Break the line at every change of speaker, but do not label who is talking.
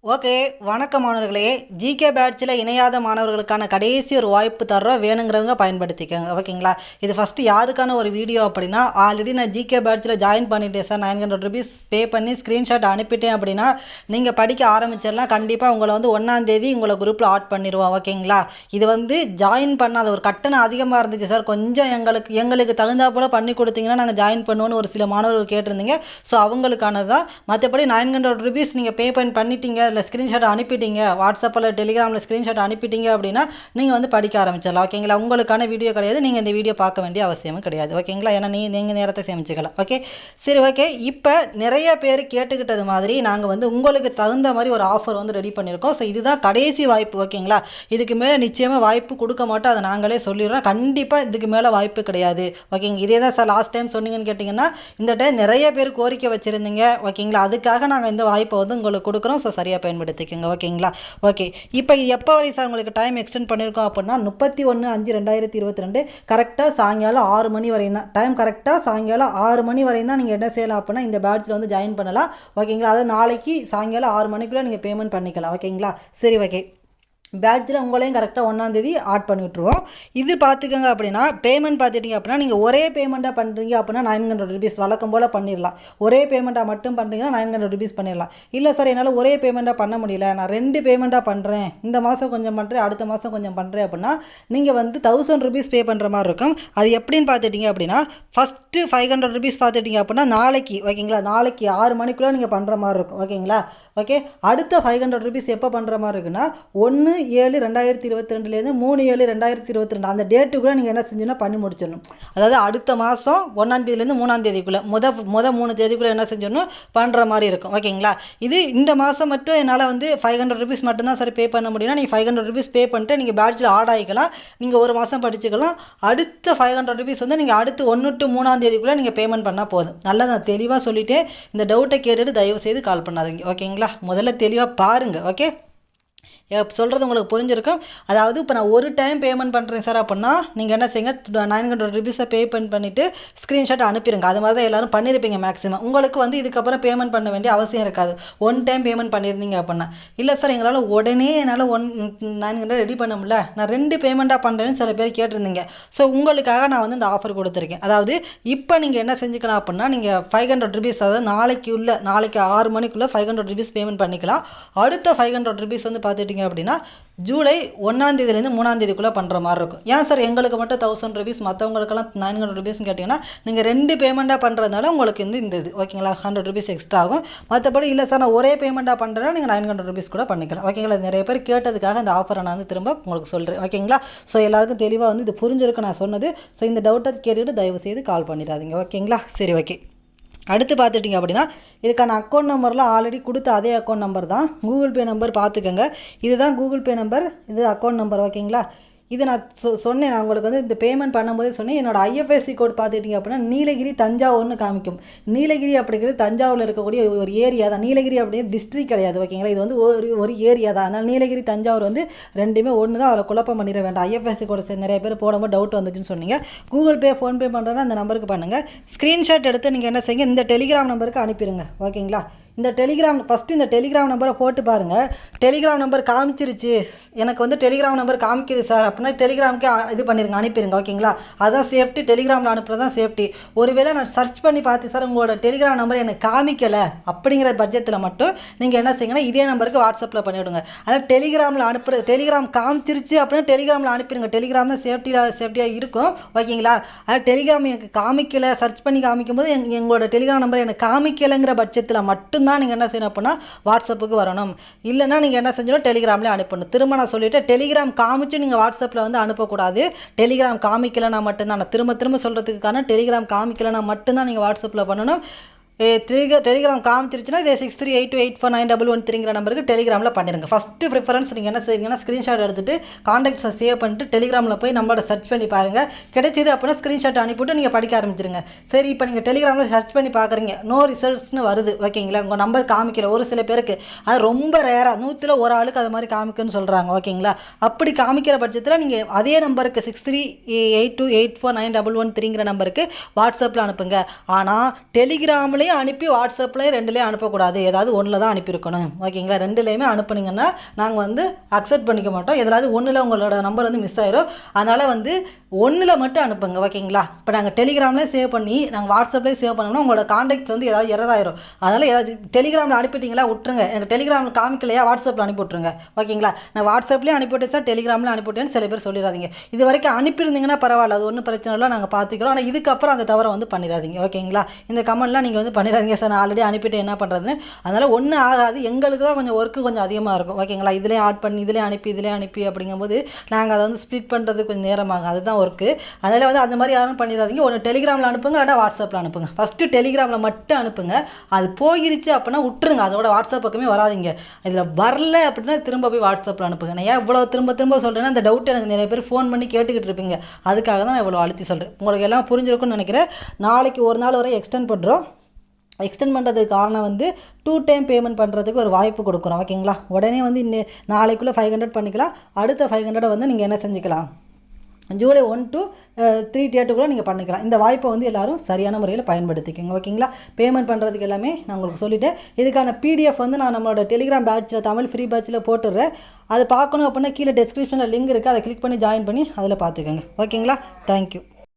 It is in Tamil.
ஓகே, வணக்கம் மாணவர்களே. ஜிகே பேட்சில் இணையாத மாணவர்களுக்கான கடைசி ஒரு வாய்ப்பு தர்றோம், வேணுங்கிறவங்க பயன்படுத்திக்கோங்க. ஓகேங்களா? இது ஃபஸ்ட்டு யாருக்கான ஒரு வீடியோ அப்படின்னா, ஆல்ரெடி நான் ஜிகே பேட்சில் ஜாயின் பண்ணிட்டேன் சார், 900 ருபீஸ் பே பண்ணி ஸ்க்ரீன்ஷாட் அனுப்பிட்டேன் அப்படின்னா நீங்கள் படிக்க ஆரம்பிச்சிடலாம். கண்டிப்பாக உங்களை வந்து 1ஆம் தேதி உங்களை குரூப்பில் ஆட் பண்ணிடுவோம். ஓகேங்களா? இது வந்து ஜாயின் பண்ணாத ஒரு கட்டணம் அதிகமாக இருந்துச்சு சார், கொஞ்சம் எங்களுக்கு தகுந்தா போல் பண்ணி கொடுத்தீங்கன்னா நாங்கள் ஜாயின் பண்ணுவோன்னு ஒரு சில மாணவர்கள் கேட்டிருந்தீங்க. ஸோ அவங்களுக்கானது தான். மற்றபடி 900 ருபீஸ் நீங்கள் பே பண்ணிட்டீங்க, அதில் ஸ்க்ரீன்ஷாட் அனுப்பிட்டீங்க, வாட்ஸ்அப்பில் டெலிகிராமில் ஸ்க்ரீன்ஷாட் அனுப்பிட்டீங்க அப்படின்னா நீங்கள் வந்து படிக்க ஆரம்பிச்சிடலாம். ஓகேங்களா? உங்களுக்கான வீடியோ கிடையாது, நீங்கள் இந்த வீடியோ பார்க்க வேண்டிய அவசியமும் கிடையாது. ஓகேங்களா? ஏன்னா நீங்கள் நேரத்தை சேமிச்சுக்கலாம். ஓகே, சரி. ஓகே, இப்போ நிறைய பேர் கேட்டுக்கிட்டது மாதிரி நாங்கள் வந்து உங்களுக்கு தகுந்த மாதிரி ஒரு ஆஃபர் வந்து ரெடி பண்ணியிருக்கோம். ஸோ இதுதான் கடைசி வாய்ப்பு. ஓகேங்களா? இதுக்கு மேலே நிச்சயமாக வாய்ப்பு கொடுக்க மாட்டோம், அதை நாங்களே சொல்லிடுறோம். கண்டிப்பாக இதுக்கு மேலே வாய்ப்பு கிடையாது. ஓகேங்க, இதே தான் சார் லாஸ்ட் டைம் சொன்னீங்கன்னு கேட்டிங்கன்னா, இந்த டைம் நிறைய பேர் கோரிக்கை வச்சுருந்தீங்க. ஓகேங்களா? அதுக்காக நாங்கள் இந்த வாய்ப்பை வந்து உங்களுக்கு கொடுக்குறோம். ஸோ சரியாக பயன்படுத்திக்கோங்க. ஓகேங்களா? ஓகே, இப்போ இது எப்போ வரை சார் உங்களுக்கு டைம் எக்ஸ்டெண்ட் பண்ணியிருக்கோம் அப்படின்னா 31/5/2022 கரெக்டாக சாயங்காலம் 6 மணி வரையும் தான் டைம். கரெக்டாக சாயங்காலம் 6 மணி வரையும் தான் நீங்கள் என்ன செய்யலாம் அப்படின்னா இந்த பேட்சில் வந்து ஜாயின் பண்ணலாம். ஓகேங்களா? அதாவது நாளைக்கு சாயங்காலம் 6 மணிக்குள்ளே நீங்கள் பேமெண்ட் பண்ணிக்கலாம். ஓகேங்களா? சரி. ஓகே, பேட்சில் உங்களையும் கரெக்டாக 1ஆம் தேதி ஆட் பண்ணி விட்ருவோம். இது பார்த்துக்கோங்க. அப்படின்னா பேமெண்ட் பார்த்துட்டிங்க அப்படின்னா நீங்கள் ஒரே பேமெண்ட்டாக பண்ணுறீங்க அப்படின்னா 900 ருபீஸ் வழக்கம் போல் பண்ணிடலாம். ஒரே பேமெண்ட்டாக மட்டும் பண்ணுறீங்கன்னா 900 ருபீஸ் பண்ணிடலாம். இல்லை சார், என்னால் ஒரே பேமெண்ட்டாக பண்ண முடியல, நான் 2 பேமெண்ட்டாக பண்ணுறேன், இந்த மாதம் கொஞ்சம் பண்ணுறேன், அடுத்த மாதம் கொஞ்சம் பண்ணுறேன் அப்படின்னா நீங்கள் வந்து 1000 ருபீஸ் பே பண்ணுற மாதிரி இருக்கும். அது எப்படின்னு பார்த்துட்டிங்க அப்படின்னா, ஃபஸ்ட்டு 500 ருபீஸ் பார்த்துட்டிங்க அப்படின்னா நாளைக்கு, ஓகேங்களா, நாளைக்கு 6 மணிக்குள்ளே நீங்கள் பண்ணுற மாதிரி இருக்கும். ஓகேங்களா? ஓகே, அடுத்த 500 ருபீஸ் எப்போ பண்ணுற மாதிரி இருக்குன்னா 1/7/2022 3/7/2022 அந்த டேட்டுக்குள்ளே நீங்கள் என்ன செஞ்சுன்னா பண்ணி முடிச்சிடணும். அதாவது அடுத்த மாதம் 1ஆம் தேதியிலேருந்து 3ஆம் தேதிக்குள்ளே முத 3 தேதிக்குள்ளே என்ன செஞ்சிடணும் பண்ணுற மாதிரி இருக்கும். ஓகேங்களா? இது இந்த மாதம் மட்டும் என்னால் வந்து 500 ருபீஸ் மட்டும்தான் சார் பே பண்ண முடியும்னா நீங்கள் 500 ருபீஸ் பே பண்ணிட்டு நீங்கள் பேட்சில் ஆட் ஆகிக்கலாம். நீங்கள் ஒரு மாதம் படிச்சுக்கலாம். அடுத்த 500 ருபீஸ் வந்து நீங்கள் அடுத்து 1 to 3ஆம் தேதிக்குள்ளே நீங்கள் பேமெண்ட் பண்ணால் போதும். நல்லா நான் தெளிவாக சொல்லிவிட்டு இந்த டவுட்டை கேட்டுட்டு தயவு செய்து கால் பண்ணாதீங்க. ஓகேங்களா? முதல்ல தெளிவாக பாருங்கள். ஓகே, சொல்கிறது உங்களுக்கு புரிஞ்சிருக்கும். அதாவது இப்போ நான் ஒரு டைம் பேமெண்ட் பண்ணுறேன் சார் அப்படின்னா நீங்கள் என்ன செய்யுங்க, 900 ருபீஸை பே பண்ணிவிட்டு ஸ்க்ரீன்ஷாட் அனுப்பிடுங்க. அது மாதிரி தான் எல்லோரும் பண்ணியிருப்பீங்க மேக்ஸிமம். உங்களுக்கு வந்து இதுக்கப்புறம் பேமெண்ட் பண்ண வேண்டிய அவசியம் இருக்காது. ஒன் டைம் பேமெண்ட் பண்ணியிருந்தீங்க அப்படின்னா. இல்லை சார், எங்களால் உடனே என்னால் 900 ரெடி பண்ண முடியல, நான் 2 பேமெண்ட்டாக பண்ணுறேன்னு சில பேர் கேட்டிருந்தீங்க. ஸோ உங்களுக்காக நான் வந்து இந்த ஆஃபர் கொடுத்துருக்கேன். அதாவது இப்போ நீங்கள் என்ன செஞ்சுக்கலாம் அப்படின்னா நீங்கள் 500 ருபீஸ், அதாவது நாளைக்கு 6 மணிக்குள்ளே 500 ருபீஸ் பேமெண்ட் பண்ணிக்கலாம். அடுத்த 500 ருபீஸ் வந்து பார்த்துட்டு அப்படின்னா ஜூலை 1ஆம் தேதியிலேருந்து 3ஆம் தேதிக்குள்ளே பண்ணுற மாதிரி இருக்கும். ஏன் சார் எங்களுக்கு மட்டும் 1000 ருபீஸ், மற்றவங்களுக்கெல்லாம் 900 ருபீஸ்னு கேட்டிங்கன்னா நீங்கள் 2 பேமெண்ட்டாக பண்ணுறதுனால உங்களுக்கு இந்த இது ஓகேங்களா 100 ருபீஸ் எக்ஸ்ட்ரா ஆகும். மற்றபடி இல்லை சார் நான் ஒரே பேமெண்ட்டாக பண்ணுறேன்னா நீங்கள் 900 ருபீஸ் கூட பண்ணிக்கலாம். ஓகேங்களா? நிறைய பேர் கேட்டதுக்காக இந்த ஆஃபரை நான் வந்து திரும்ப உங்களுக்கு சொல்கிறேன். ஓகேங்களா? ஸோ எல்லாருக்கும் தெளிவாக வந்து இது புரிஞ்சிருக்கு நான் சொன்னது. ஸோ இந்த டவுட்டை கேட்டுட்டு தயவு செய்து கால் பண்ணிடாதீங்க. ஓகேங்களா? சரி. ஓகே, அடுத்து பார்த்துட்டிங்க அப்படின்னா இதுக்கான அக்கௌண்ட் நம்பர்லாம் ஆல்ரெடி கொடுத்த அதே அக்கௌண்ட் நம்பர் தான். கூகுள் பே நம்பர் பார்த்துக்கோங்க. இதுதான் கூகுள் பே நம்பர், இது அக்கௌண்ட் நம்பர். ஓகேங்களா? இது நான் சொன்னேன், நான் உங்களுக்கு வந்து இந்த பேமெண்ட் பண்ணும்போதே சொன்னேன். என்னோட ஐஎஃப்எஸ்சி கோட் பார்த்துட்டிங்க அப்படின்னா நீலகிரி தஞ்சாவூர்னு காமிக்கும். நீலகிரி அப்படிங்கிறது தஞ்சாவூரில் இருக்கக்கூடிய ஒரு ஏரியா தான். நீலகிரி அப்படிங்கிறது டிஸ்ட்ரிக்ட் கிடையாது. ஓகேங்களா? இது வந்து ஒரு ஏரியா தான். அதனால் நீலகிரி தஞ்சாவூர் வந்து ரெண்டுமே ஒன்று தான். அதில் குழப்பம் பண்ணிட வேண்டாம். ஐஎஃப்எஸ்சி கோட் நிறைய பேர் போடும்போது டவுட் வந்துச்சுன்னு சொன்னீங்க. கூகுள் பே ஃபோன்பே பண்ணுறேன்னா அந்த நம்பருக்கு பண்ணுங்கள். ஸ்க்ரீன்ஷாட் எடுத்து நீங்கள் என்ன செய்யுங்க, இந்த டெலிகிராம் நம்பருக்கு அனுப்பிடுங்க. ஓகேங்களா? இந்த டெலிகிராம் நம்பரை போட்டு பாருங்கள். டெலிகிராம் நம்பர் காமிச்சிருச்சு, எனக்கு வந்து டெலிகிராம் நம்பர் காமிக்குது சார் அப்படின்னா டெலிகிராமுக்கு இது பண்ணிடுங்க, அனுப்பிடுங்க. ஓகேங்களா? அதுதான் சேஃப்டி. டெலிகிராமில் அனுப்புறது தான் சேஃப்டி. ஒருவேளை நான் சர்ச் பண்ணி பார்த்து சார் உங்களோட டெலிகிராம் நம்பர் எனக்கு காமிக்கலை அப்படிங்கிற பட்சத்தில் மட்டும் நீங்கள் என்ன செய்யுங்கன்னா இதே நம்பருக்கு வாட்ஸ்அப்பில் பண்ணிவிடுங்க. அதாவது டெலிகிராம் காமிச்சிருச்சு அப்படின்னா டெலிகிராமில் அனுப்பிடுங்க. டெலிகிராம் தான் சேஃப்டியாக இருக்கும். ஓகேங்களா? அதாவது டெலிகிராம் எனக்கு காமிக்கலை, சர்ச் பண்ணி காமிக்கும்போது எங்களோட டெலிகிராம் நம்பர் எனக்கு காமிக்கலைங்கிற பட்சத்தில் மட்டும் தான் நீங்கள் என்ன செய்யணும் அப்படின்னா வாட்ஸ்அப்புக்கு வரணும். இல்லைன்னா நீங்கள் என்ன செஞ்சணும், டெலிகிராம்லேயே அனுப்பணும். திரும்ப நான் சொல்லிவிட்டு டெலிகிராம் காமிச்சு நீங்கள் வாட்ஸ்அப்பில் வந்து அனுப்பக்கூடாது. டெலிகிராம் காமிக்கலைன்னா மட்டும்தான், நான் திரும்ப சொல்கிறதுக்கான டெலிகிராம் காமிக்கலைன்னா மட்டும்தான் நீங்கள் வாட்ஸ்அப்பில் பண்ணணும். டெலிகிராம் காமிச்சிருச்சுன்னா இதே 6382849113 நம்பருக்கு டெலிகிராமில் பண்ணிடுங்க. ஃபஸ்ட்டு ப்ரிஃபரன்ஸ் நீங்கள் என்ன செய்யுங்கன்னா ஸ்க்ரீன்ஷாட் எடுத்துகிட்டு காண்டாக்ட்ஸை சேவ் பண்ணிட்டு டெலிகிராமில் போய் நம்மளோட சர்ச் பண்ணி பாருங்கள். கிடைச்சிது அப்படின்னா ஸ்க்ரீன்ஷாட் அனுப்பிவிட்டு நீங்கள் படிக்க ஆரம்பிச்சிருங்க. சரி, இப்போ நீங்கள் டெலிகிராமில் சர்ச் பண்ணி பார்க்குறீங்க, நோ ரிசல்ட்ஸ்னு வருது. ஓகேங்களா? உங்கள் நம்பர் காமிக்கல. ஒரு சில பேருக்கு அது ரொம்ப ரேராக 100ல் ஒரு ஆளுக்கு அது மாதிரி காமிக்குன்னு சொல்கிறாங்க. ஓகேங்களா? அப்படி காமிக்கிற பட்சத்தில் நீங்கள் அதே நம்பருக்கு 6382849113 நம்பருக்கு வாட்ஸ்அப்பில் அனுப்புங்க. ஆனால் டெலிகிராமில் டெலிகிராம்லையும் அனுப்பி வாட்ஸ்அப்லையும் ரெண்டுலேயும் அனுப்பக்கூடாது, ஏதாவது ஒன்றில் தான் அனுப்பியிருக்கணும். ஓகேங்களா? ரெண்டுலேயுமே அனுப்புனீங்கன்னா நாங்கள் வந்து அக்செப்ட் பண்ணிக்க மாட்டோம். ஏதாவது ஒன்றில் உங்களோட நம்பர் வந்து மிஸ் ஆயிரும். அதனால் வந்து ஒன்றில் மட்டும் அனுப்புங்க. ஓகேங்களா? இப்போ நாங்கள் டெலிகிராம்லேயே சேவ் பண்ணி நாங்கள் வாட்ஸ்அப்லேயே சேவ் பண்ணோம்னா உங்களோட காண்டாக்ட்ஸ் வந்து ஏதாவது எரர் ஆயிரும். அதனால் ஏதாவது டெலிகிராமில் அனுப்பிட்டீங்களா விட்டுருங்க, எனக்கு டெலிகிராமில் காமிக்கலையா வாட்ஸ்அப்பில் அனுப்பி விட்ருங்க. ஓகேங்களா? நான் வாட்ஸ்அப்லேயே அனுப்பிவிட்டேன் சார், டெலிகிராமில் அனுப்பிவிட்டேன்னு சில பேர் சொல்லிடாதீங்க. இது வரைக்கும் அனுப்பியிருந்தீங்கன்னா பரவாயில்ல, அது ஒன்றும் பிரச்சனை இல்லை, நாங்கள் பார்த்துக்கிறோம். ஆனால் இதுக்கப்புறம் அந்த தவறை வந்து பண்ணிடாதீங்க. ஓகேங்களா? இந்த கமெண்ட்லாம் நீங்கள் வந்து பண்ணிடாதீங்க சார், நான் ஆல்ரெடி அனுப்பிட்டு என்ன பண்ணுறதுன்னு. அதனால் ஒன்றும் ஆகாது, எங்களுக்கு தான் கொஞ்சம் ஒர்க்கு கொஞ்சம் அதிகமாக இருக்கும். ஓகேங்களா? இதுலேயும் ஆட் பண்ணி இதுலேயும் அனுப்பி அப்படிங்கும்போது நாங்கள் அதை வந்து ஸ்ப்ளிட் பண்ணுறது கொஞ்சம் நேரமாகும், அதுதான் ஒர்க்கு. அதனால் வந்து அந்த மாதிரி யாரும் பண்ணிடாதீங்க. ஒன்று டெலிகிராமில் அனுப்புங்க, இல்லாட்டா வாட்ஸ்அப்பில் அனுப்புங்க. ஃபஸ்ட்டு டெலிகிராமில் மட்டும் அனுப்புங்க. அது போயிருச்சு அப்படின்னா விட்டுருங்க, அதோட வாட்ஸ்அப் பக்கமே வராதிங்க. இதில் வரல அப்படின்னா திரும்ப போய் வாட்ஸ்அப்பில் அனுப்புங்க. நான் ஏன் இவ்வளோ திரும்ப சொல்கிறேன்னா அந்த டவுட் எனக்கு நிறைய பேர் ஃபோன் பண்ணி கேட்டுக்கிட்டு இருப்பீங்க, அதுக்காக தான் நான் இவ்வளோ அழுத்தி சொல்கிறேன். உங்களுக்கு எல்லாம் புரிஞ்சிருக்கும்னு நினைக்கிறேன். நாளைக்கு ஒரு நாள் வரை எக்ஸ்டெண்ட் பண்ணுறோம். எக்ஸ்டெண்ட் பண்ணுறதுக்கு காரணம் வந்து 2 டைம் பேமெண்ட் பண்ணுறதுக்கு ஒரு வாய்ப்பு கொடுக்குறோம். ஓகேங்களா? உடனே வந்து நாளைக்குள்ளே 500 பண்ணிக்கலாம். அடுத்த 500 வந்து நீங்கள் என்ன செஞ்சுக்கலாம், ஜூலை 1 to 3 டேட்டுக்குள்ளே நீங்கள் பண்ணிக்கலாம். இந்த வாய்ப்பை வந்து எல்லோரும் சரியான முறையில் பயன்படுத்திக்கோங்க. ஓகேங்களா? பேமெண்ட் பண்ணுறதுக்கு எல்லாமே நான் உங்களுக்கு சொல்லிவிட்டேன். இதுக்கான பிடிஎஃப் வந்து நான் நம்மளோட டெலிகிராம் பேட்சில், தமிழ் ஃப்ரீ பேட்சில் போட்டுடுறேன். அது பார்க்கணும் அப்படின்னா கீழே டெஸ்கிரிப்ஷனில் லிங்க் இருக்குது, அதை கிளிக் பண்ணி ஜாயின் பண்ணி அதில் பார்த்துக்கோங்க. ஓகேங்களா? தேங்க்யூ.